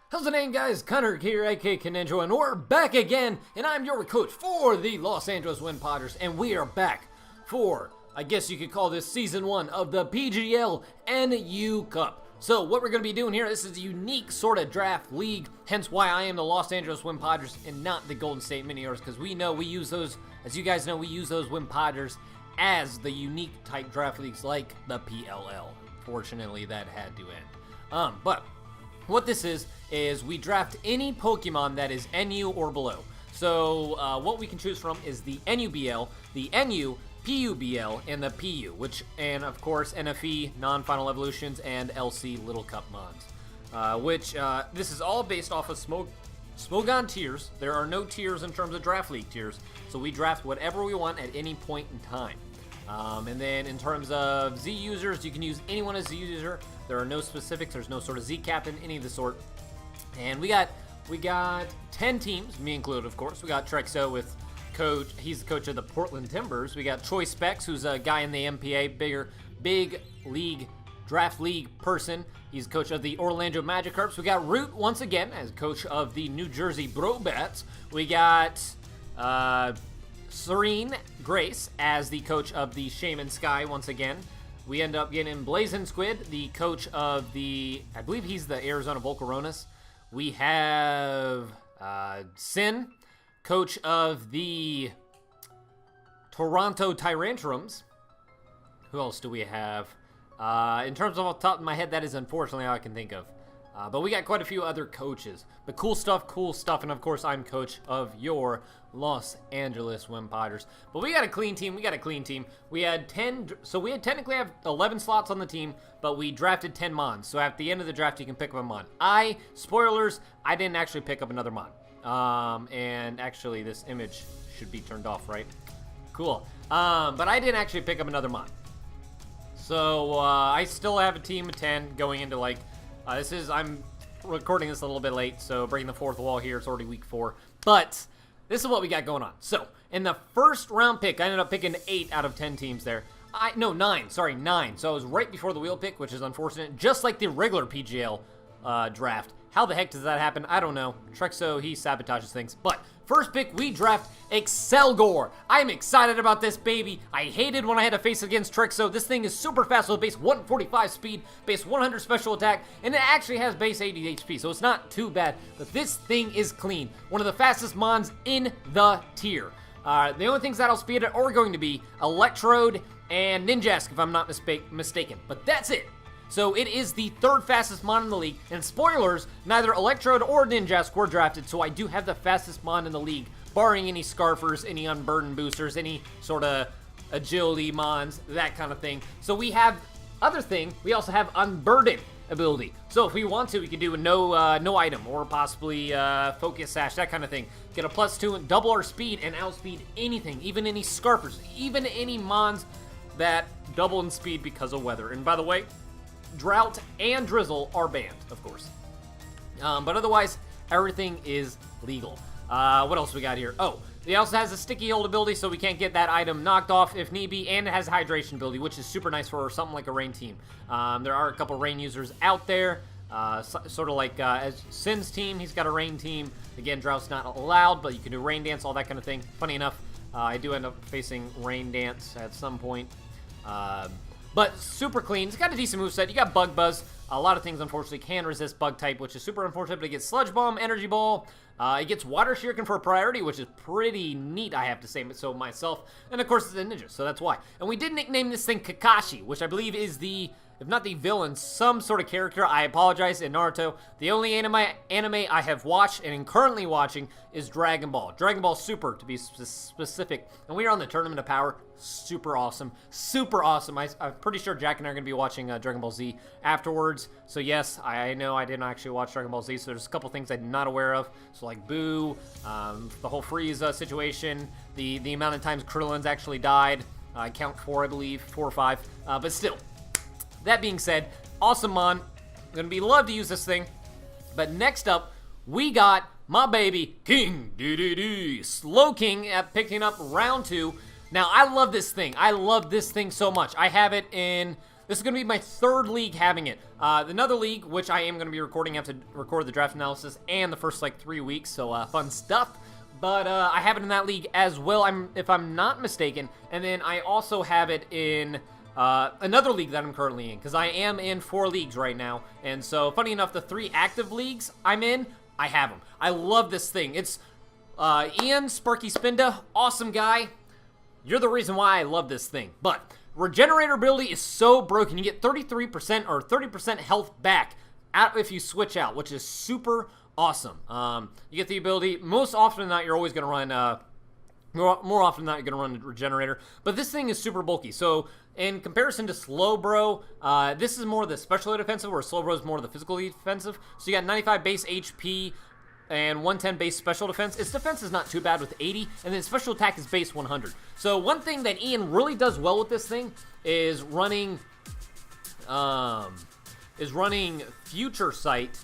How's it going, guys? Connor here, aka Conninja, and we're back again, and I'm your coach for the Los Angeles Wimpodgers, and we are back for, I guess you could call this Season 1 of the PGL NU Cup. So what we're going to be doing here, this is a unique sort of draft league, hence why I am the Los Angeles Wimpodgers and not the Golden State Miniors, because we know we use those, as you guys know, we use those Wimpodgers as the unique type draft leagues like the PLL. Fortunately, that had to end. But what this is we draft any Pokemon that is NU or below. So what we can choose from is the NUBL, the NU, PUBL, and the PU, and of course NFE, non-final evolutions, and LC Little Cup mons. This is all based off of Smogon tiers. There are no tiers in terms of draft league tiers, so we draft whatever we want at any point in time. And then in terms of Z users, you can use anyone as a Z user. There are no specifics. There's no sort of Z captain, any of the sort. And we got 10 teams, me included, of course. We got Trexo with coach. He's the coach of the Portland Timbers. We got Troy Specs, who's a guy in the MPA, big league draft league person. He's coach of the Orlando Magikarps. We got Root once again as coach of the New Jersey Brobats. We got Serene Grace as the coach of the Shaman Sky once again. We end up getting Blazing Squid, the coach of the, I believe he's the Arizona Volcaronis. We have Sin, coach of the Toronto Tyrantrums. Who else do we have? In terms of off the top of my head, that is unfortunately all I can think of. But we got quite a few other coaches. But cool stuff. And of course, I'm coach of your Los Angeles Wimpodgers. But we got a clean team. We had 10, so we had technically have 11 slots on the team, but we drafted 10 mons. So at the end of the draft, you can pick up a mon. Spoilers, I didn't actually pick up another mon. And actually, this image should be turned off, right? Cool. But I didn't actually pick up another mon. So I still have a team of 10 going into like, I'm recording this a little bit late, so breaking the fourth wall here. It's already week 4. But this is what we got going on. So in the first round pick, I ended up picking 8 out of 10 teams there. 9. So I was right before the wheel pick, which is unfortunate. Just like the regular PGL draft. How the heck does that happen? I don't know. Trexo, he sabotages things. But first pick, we draft Excelgor. I'm excited about this baby. I hated when I had to face against Trexo. This thing is super fast with base 145 speed, base 100 special attack, and it actually has base 80 HP, so it's not too bad. But this thing is clean. One of the fastest mons in the tier. The only things that'll speed it are going to be Electrode and Ninjask, if I'm not mistaken. But that's it. So it is the third fastest mon in the league, and spoilers, neither Electrode or Ninjask were drafted, so I do have the fastest mon in the league, barring any Scarfers, any Unburden boosters, any sort of agility mons, that kind of thing. So we have, other thing, we also have Unburden ability. So if we want to, we could do a no item, or possibly Focus Sash, that kind of thing. Get a +2 and double our speed and outspeed anything, even any Scarfers, even any mons that double in speed because of weather. And by the way, Drought and Drizzle are banned, of course. But otherwise, everything is legal. What else we got here? Oh, it also has a sticky hold ability, so we can't get that item knocked off if need be, and it has a hydration ability, which is super nice for something like a rain team. There are a couple rain users out there, sort of like as Sin's team, he's got a rain team. Again, Drought's not allowed, but you can do rain dance, all that kind of thing. Funny enough, I do end up facing rain dance at some point. But super clean. It's got a decent moveset. You got Bug Buzz. A lot of things, unfortunately, can resist Bug type, which is super unfortunate, but it gets Sludge Bomb, Energy Ball. It gets Water Shuriken for a priority, which is pretty neat, I have to say so myself. And, of course, it's a ninja, so that's why. And we did nickname this thing Kakashi, which I believe is the, if not the villain, some sort of character. I apologize, in Naruto. The only anime I have watched and am currently watching is Dragon Ball. Dragon Ball Super, to be specific. And we are on the Tournament of Power. Super awesome. Super awesome. I'm pretty sure Jack and I are going to be watching Dragon Ball Z afterwards. So yes, I know I didn't actually watch Dragon Ball Z, so there's a couple things I'm not aware of. So like Boo, the whole Frieza situation, the amount of times Krillin's actually died. I count 4, I believe. 4 or 5. But still. That being said, awesome mon. Gonna be love to use this thing. But next up, we got my baby King Slow King at picking up round 2. Now I love this thing. I love this thing so much. I have it in This is going to be my third league having it. Another league, which I am going to be recording, I have to record the draft analysis and the first, like, 3 weeks, so fun stuff. But I have it in that league as well, if I'm not mistaken. And then I also have it in another league that I'm currently in, because I am in 4 leagues right now. And so, funny enough, the 3 active leagues I'm in, I have them. I love this thing. It's Ian Sparky Spinda, awesome guy. You're the reason why I love this thing. But Regenerator ability is so broken. You get 33% or 30% health back if you switch out, which is super awesome. You get the ability, most often than not, you're always going to run, more often than not, you're going to run Regenerator. But this thing is super bulky. So in comparison to Slowbro, this is more the special defensive, where Slowbro is more the physical defensive. So you got 95 base HP and 110 base special defense. Its defense is not too bad with 80, and then special attack is base 100. So one thing that Ian really does well with this thing is running Future Sight.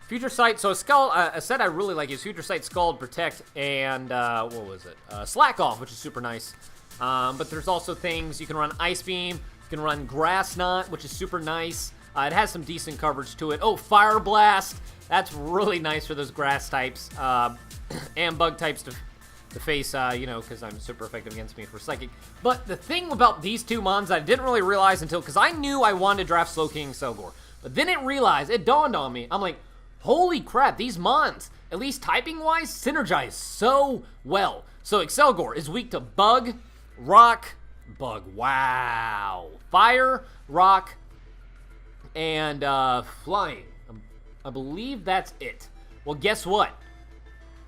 Future Sight, so a set I really like is Future Sight, Scald, Protect, and, what was it? Slack Off, which is super nice. But there's also things, you can run Ice Beam, you can run Grass Knot, which is super nice. It has some decent coverage to it. Oh, Fire Blast, that's really nice for those grass types, and bug types to face, you know, because I'm super effective against me for Psychic. But the thing about these 2 mons that I didn't really realize until, because I knew I wanted to draft Slowking and Selgor, but then it dawned on me, I'm like, holy crap, these mons, at least typing-wise, synergize so well. So Excelgor is weak to Bug, Rock, Bug, wow, Fire, Rock, and Flying. I believe that's it. Well, guess what?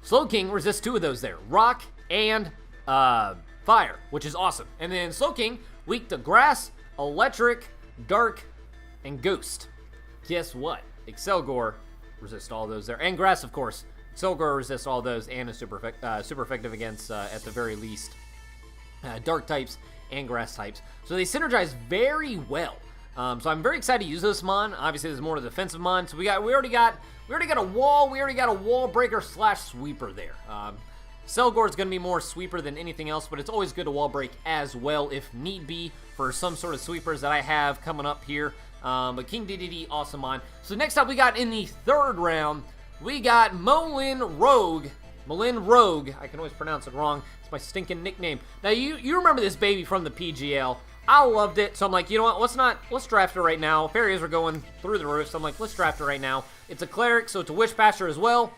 Slowking resists 2 of those there, Rock and Fire, which is awesome. And then Slowking, weak to Grass, Electric, Dark, and Ghost. Guess what? Excelgor resist all those there, and Grass, of course. Excelgor resists all those and is super effective against, at the very least, Dark types and Grass types. So they synergize very well. So I'm very excited to use this mon. Obviously, this is more of a defensive mon. So we already got a wall breaker / sweeper there. Selgor is going to be more sweeper than anything else, but it's always good to wall break as well if need be for some sort of sweepers that I have coming up here. But King DDD, awesome mon. So next up, we got in the 3rd round, we got Molin Rogue. Molin Rogue. I can always pronounce it wrong. It's my stinking nickname. Now, you remember this baby from the PGL. I loved it, so I'm like, you know what, let's draft it right now. Fairies are going through the roof, so I'm like, let's draft it right now. It's a cleric, so it's a Wish Passer as well.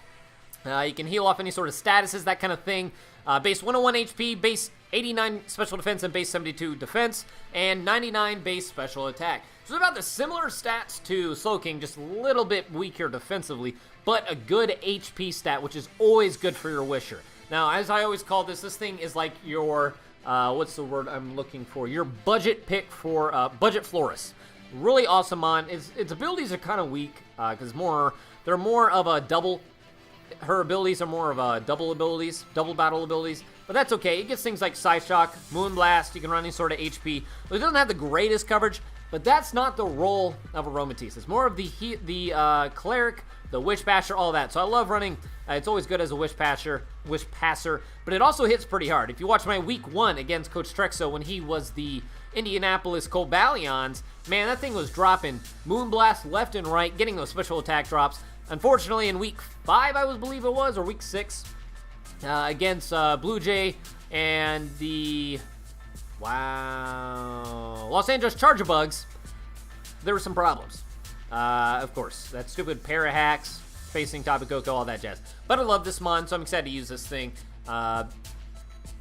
You can heal off any sort of statuses, that kind of thing. Base 101 HP, base 89 special defense, and base 72 defense, and 99 base special attack. So it's about the similar stats to Slowking, just a little bit weaker defensively, but a good HP stat, which is always good for your Wisher. Now, as I always call this thing is like your... what's the word I'm looking for? Your budget pick for Budget Florist. Really awesome mon. Its abilities are kind of weak because they're more of a double. Her abilities are more of a double battle abilities. But that's okay. It gets things like Side Shock, Moonblast. You can run any sort of HP. But it doesn't have the greatest coverage. But that's not the role of Aromatisse. It's more of the cleric, the Wish Passer, all that. So I love running. It's always good as a Wish Passer, but it also hits pretty hard. If you watch my week 1 against Coach Trexo when he was the Indianapolis Cobalions, man, that thing was dropping Moonblast left and right, getting those special attack drops. Unfortunately, in week 5, I believe it was, or week 6, against Blue Jay and the Los Angeles Charger Bugs, there were some problems. Of course, that stupid Parahacks, facing Tabacoco, all that jazz. But I love this mon, so I'm excited to use this thing.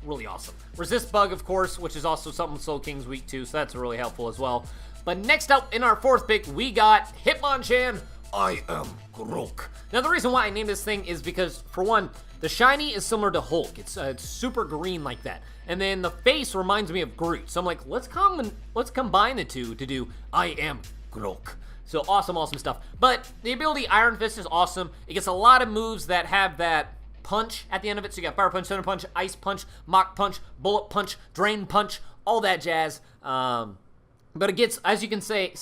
Really awesome. Resist Bug, of course, which is also something Slowking's weak to, so that's really helpful as well. But next up, in our 4th pick, we got Hitmonchan, I Am Grok. Now, the reason why I named this thing is because, for one, the shiny is similar to Hulk. It's super green like that. And then the face reminds me of Groot. So I'm like, let's combine the two to do I Am Grok. So awesome stuff. But the ability Iron Fist is awesome. It gets a lot of moves that have that punch at the end of it. So you got Fire Punch, Thunder Punch, Ice Punch, Mach Punch, Bullet Punch, Drain Punch, all that jazz. But it gets, as you can see,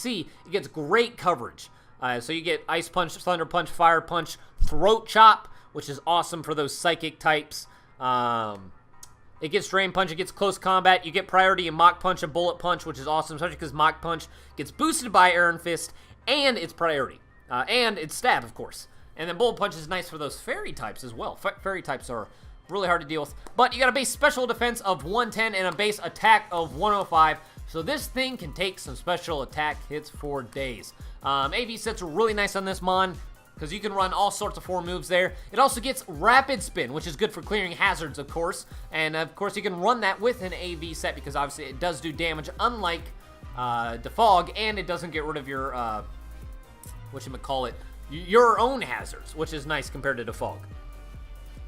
it gets great coverage. So you get Ice Punch, Thunder Punch, Fire Punch, Throat Chop, which is awesome for those psychic types. It gets Drain Punch, it gets Close Combat, you get priority in Mach Punch and Bullet Punch, which is awesome, especially because Mach Punch gets boosted by Iron Fist, and it's priority. And it's Stab, of course. And then Bullet Punch is nice for those Fairy types as well. Fairy types are really hard to deal with. But you got a base special defense of 110 and a base attack of 105. So this thing can take some special attack hits for days. AV sets are really nice on this Mon, because you can run all sorts of 4 moves there. It also gets Rapid Spin, which is good for clearing hazards, of course. And, of course, you can run that with an AV set, because obviously it does do damage, unlike Defog, and it doesn't get rid of your, your own hazards, which is nice compared to Defog.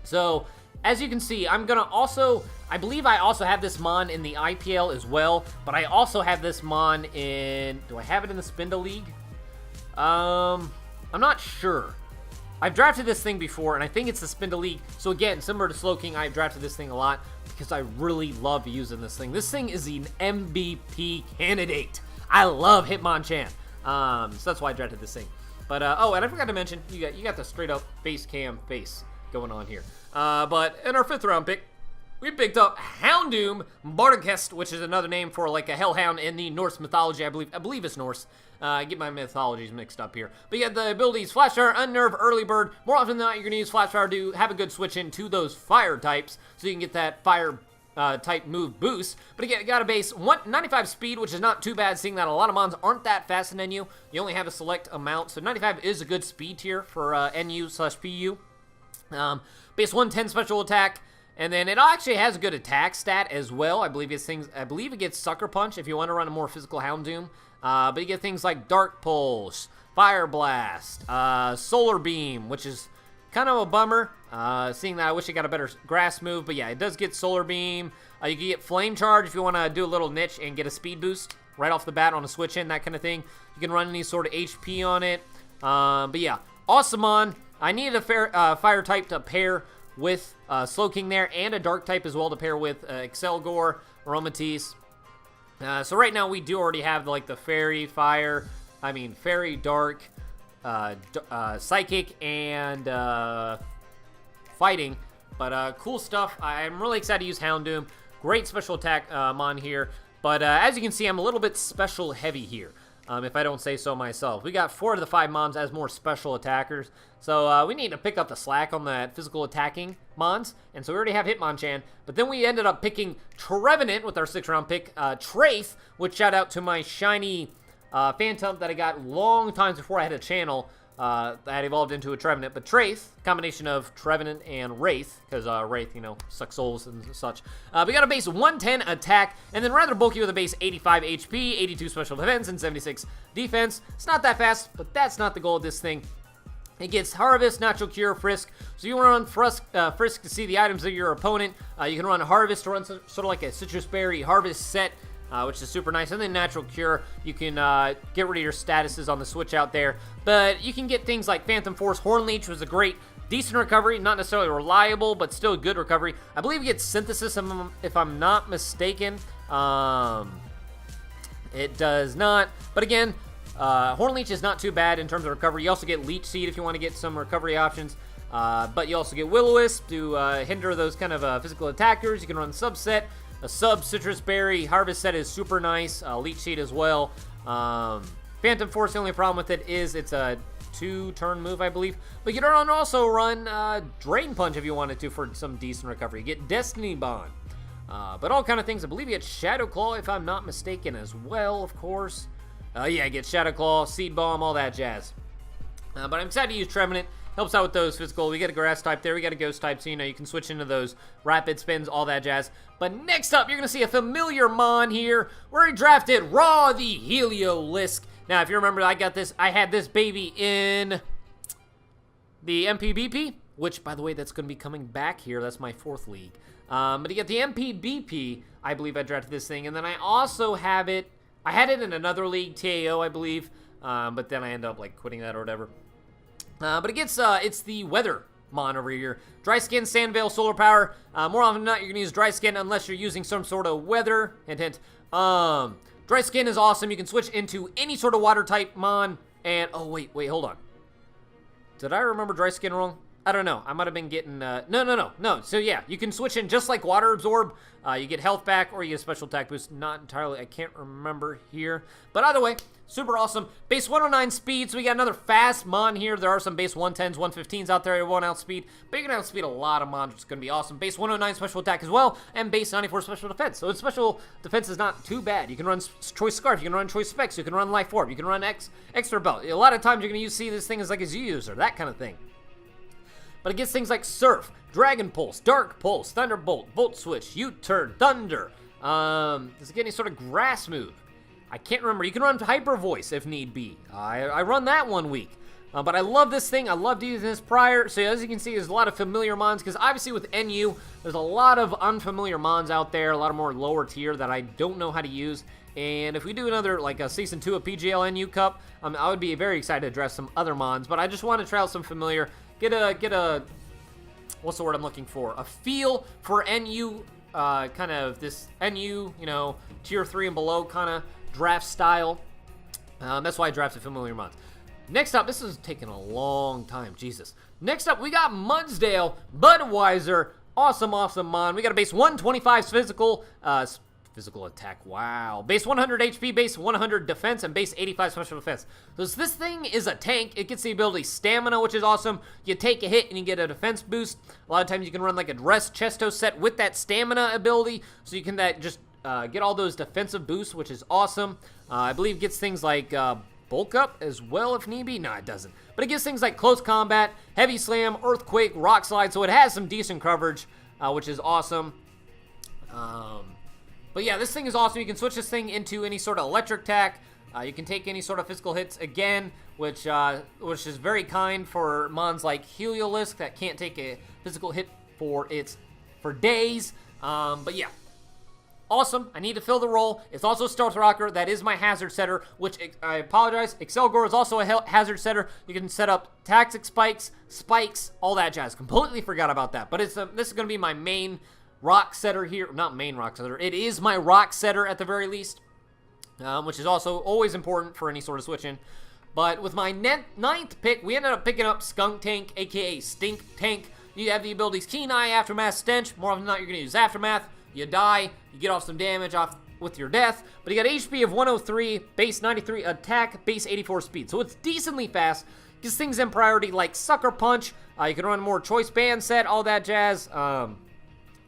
So, as you can see, I'm going to also, I believe I also have this Mon in the IPL as well, but I also have this Mon in, do I have it in the Spindle League? I'm not sure. I've drafted this thing before, and I think it's the Spindle League. So again, similar to Slowking, I've drafted this thing a lot because I really love using this thing. This thing is an MVP candidate. I love Hitmonchan. So that's why I drafted this thing. But, oh, and I forgot to mention, you got the straight up base cam face going on here. But in our 5th round pick, we picked up Houndoom Bartakest, which is another name for like a hellhound in the Norse mythology. I believe it's Norse. I get my mythologies mixed up here. But you got the abilities Flash Fire, Unnerve, Early Bird. More often than not, you're going to use Flash Fire to have a good switch into those fire types, so you can get that fire type move boost. But again, it got a base 95 speed, which is not too bad, seeing that a lot of mons aren't that fast in NU. You only have a select amount, so 95 is a good speed tier for NU/PU. Base 110 special attack. And then it actually has a good attack stat as well. I believe it gets Sucker Punch if you want to run a more physical Houndoom. But you get things like Dark Pulse, Fire Blast, Solar Beam, which is kind of a bummer, seeing that I wish it got a better grass move. But yeah, it does get Solar Beam. You can get Flame Charge if you want to do a little niche and get a speed boost right off the bat on a switch in, that kind of thing. You can run any sort of HP on it. But yeah, awesome on. I needed a fire type to pair with Slowking there, and a dark type as well to pair with Excelgor, Aromatisse. So right now we do already have like the Fairy, Fairy, Dark, Psychic, and Fighting. But cool stuff. I'm really excited to use Houndoom. Great special attack Mon here. But as you can see, I'm a little bit special heavy here. If I don't say so myself. We got 4 of the 5 mons as more special attackers. So we need to pick up the slack on that physical attacking mons. And so we already have Hitmonchan. But then we ended up picking Trevenant with our 6th round pick. Traith, which shout out to my shiny Phantom that I got long times before I had a channel. That evolved into a Trevenant. But Traith, combination of Trevenant and Wraith, because Wraith, sucks souls and such. We got a base 110 attack, and then rather bulky with a base 85 HP, 82 special defense, and 76 defense. It's not that fast, but that's not the goal of this thing. It gets Harvest, Natural Cure, Frisk. So you want to run Frisk to see the items of your opponent. You can run Harvest to run sort of like a Citrus Berry Harvest set. Which is super nice. And then Natural Cure, you can get rid of your statuses on the switch out there. But you can get things like Phantom Force. Hornleech was a great, decent recovery. Not necessarily reliable, but still a good recovery. I believe it gets Synthesis, if I'm not mistaken. It does not. But again, Hornleech is not too bad in terms of recovery. You also get Leech Seed if you want to get some recovery options. But you also get Will-O-Wisp to hinder those kind of physical attackers. You can run Subset. A sub Citrus Berry Harvest set is super nice. Leech Seed as well. Phantom Force, the only problem with it is it's a 2-turn move, I believe. But you can also run Drain Punch if you wanted to for some decent recovery. You get Destiny Bond. But all kind of things. I believe you get Shadow Claw if I'm not mistaken as well, of course. Yeah, you get Shadow Claw, Seed Bomb, all that jazz. But I'm excited to use Trevenant. Helps out with those physical. We got a grass type there. We got a ghost type, so you can switch into those rapid spins, all that jazz. But next up, you're going to see a familiar mon here, where he drafted Raw the Heliolisk. Now, if you remember, I had this baby in the MPBP, which, by the way, that's going to be coming back here. That's my 4th league. But you get the MPBP, I believe I drafted this thing. And then I also have it, I had it in another league, TAO, I believe. But then I ended up, quitting that or whatever. But it gets, it's the Weather mon over here. Dry Skin, Sandveil, Solar Power. More often than not, you're going to use Dry Skin unless you're using some sort of weather. Hint, hint. Dry Skin is awesome. You can switch into any sort of water type mon. And, oh, wait, hold on. Did I remember Dry Skin wrong? I don't know. I might have been getting... No. So, yeah, you can switch in just like Water Absorb. You get health back or you get a special attack boost. Not entirely. I can't remember here. But either way, super awesome. Base 109 speed. So we got another fast mon here. There are some base 110s, 115s out there. It won't outspeed. But you can outspeed a lot of mons, which is going to be awesome. Base 109 special attack as well. And base 94 special defense. So its special defense is not too bad. You can run Choice Scarf. You can run Choice Specs. You can run Life Orb. You can run Extra Belt. A lot of times you're going to see this thing as like a Z user. That kind of thing. But it gets things like Surf, Dragon Pulse, Dark Pulse, Thunderbolt, Volt Switch, U-Turn, Thunder. Does it get any sort of grass move? I can't remember. You can run Hyper Voice if need be. I run that 1 week. But I love this thing. I loved using this prior. So as you can see, there's a lot of familiar mons. Because obviously with NU, there's a lot of unfamiliar mons out there. A lot of more lower tier that I don't know how to use. And if we do another, like a Season 2 of PGL NU Cup, I would be very excited to address some other mons. But I just want to try out some familiar... Get a, what's the word I'm looking for? A feel for NU, kind of this NU, tier 3 and below kind of draft style. That's why I drafted familiar mons. Next up, this is taking a long time, Jesus. Next up, we got Mudsdale, Budweiser, awesome mon. We got a base 125 physical attack, wow. Base 100 HP, base 100 defense, and base 85 special defense. So this thing is a tank. It gets the ability Stamina, which is awesome. You take a hit and you get a defense boost. A lot of times you can run like a Dress Chesto set with that Stamina ability, so you can just get all those defensive boosts, which is awesome. I believe it gets things like Bulk Up as well if need be. No, it doesn't. But it gets things like Close Combat, Heavy Slam, Earthquake, Rock Slide, so it has some decent coverage, which is awesome. But yeah, this thing is awesome. You can switch this thing into any sort of electric attack. You can take any sort of physical hits again, which is very kind for mons like Heliolisk that can't take a physical hit for days. But yeah, awesome. I need to fill the role. It's also Stealth Rocker. That is my hazard setter, which I apologize. Excelgor is also a hazard setter. You can set up Toxic Spikes, all that jazz. Completely forgot about that. But this is going to be my main rock setter here. Not main rock setter. It is my rock setter at the very least, which is also always important for any sort of switch-in. But with my 9th pick, we ended up picking up Skunk Tank, a.k.a. Stink Tank. You have the abilities Keen Eye, Aftermath, Stench. More often than not, you're going to use Aftermath. You die. You get off some damage off with your death. But you got HP of 103, base 93 attack, base 84 speed. So it's decently fast. Gets things in priority like Sucker Punch. You can run more Choice Band set, all that jazz.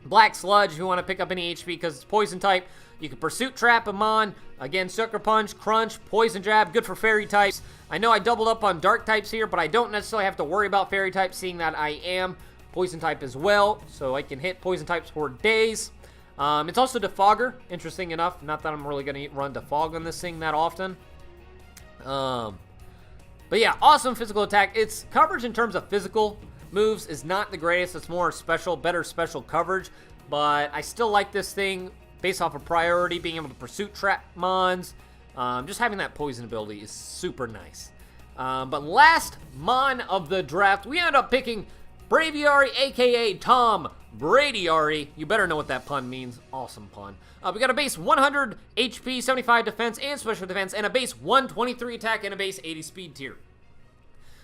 Black Sludge if you want to pick up any HP because it's poison type. You can Pursuit Trap him on. Again, Sucker Punch, Crunch, Poison Jab, good for fairy types. I know I doubled up on dark types here, but I don't necessarily have to worry about fairy types, seeing that I am poison type as well, so I can hit poison types for days. It's also Defogger, interesting enough. Not that I'm really going to run Defog on this thing that often. But yeah, awesome physical attack. Its coverage in terms of physical moves is not the greatest. It's more better special coverage, but I still like this thing based off of priority, being able to Pursuit Trap mons. Just having that poison ability is super nice. But last mon of the draft, we ended up picking Braviary, aka Tom Bradyari. You better know what that pun means. Awesome pun. We got a base 100 HP, 75 defense and special defense, and a base 123 attack and a base 80 speed tier.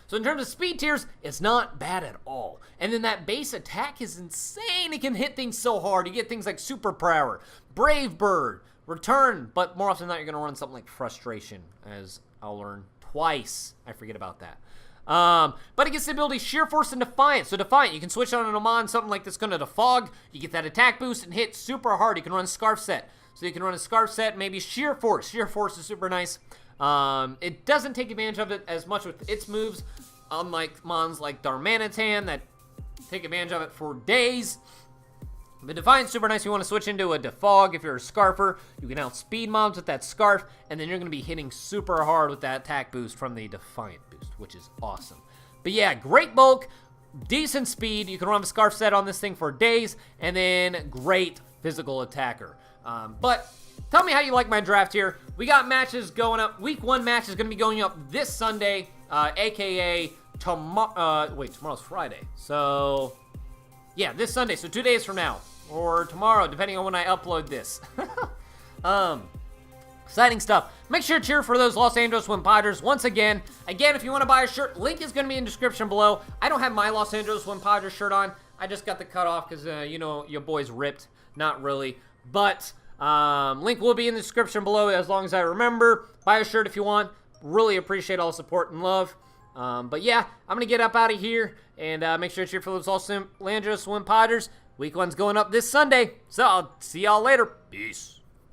So in terms of speed tiers, it's not bad at all. And then that base attack is insane. It can hit things so hard. You get things like Super Power, Brave Bird, Return, but more often than not, you're going to run something like Frustration, as I'll learn twice. I forget about that. But it gets the ability Sheer Force and Defiant. So Defiant, you can switch on an Amon, something like that's going to defog. You get that attack boost and hit super hard. You can run Scarf Set. So you can run a Scarf Set, maybe Sheer Force. Sheer Force is super nice. It doesn't take advantage of it as much with its moves, unlike mons like Darmanitan that take advantage of it for days. But Defiant's super nice. You want to switch into a Defog if you're a Scarfer. You can outspeed mobs with that Scarf, and then you're going to be hitting super hard with that attack boost from the Defiant boost, which is awesome. But yeah, great bulk, decent speed. You can run a Scarf Set on this thing for days, and then great physical attacker. But tell me how you like my draft here. We got matches going up. Week 1 match is going to be going up this Sunday, aka tomorrow. Wait, tomorrow's Friday. So yeah, this Sunday. So 2 days from now, or tomorrow, depending on when I upload this. Exciting stuff. Make sure to cheer for those Los Angeles Wimpodgers once again. Again, if you want to buy a shirt, link is going to be in the description below. I don't have my Los Angeles Wimpodgers shirt on. I just got the cut off because, you know, your boy's ripped. Not really. But link will be in the description below as long as I remember. Buy a shirt if you want. Really appreciate all the support and love. But yeah, I'm going to get up out of here and make sure to cheer for those Los Angeles Wimpodgers. Week 1's going up this Sunday. So I'll see y'all later. Peace.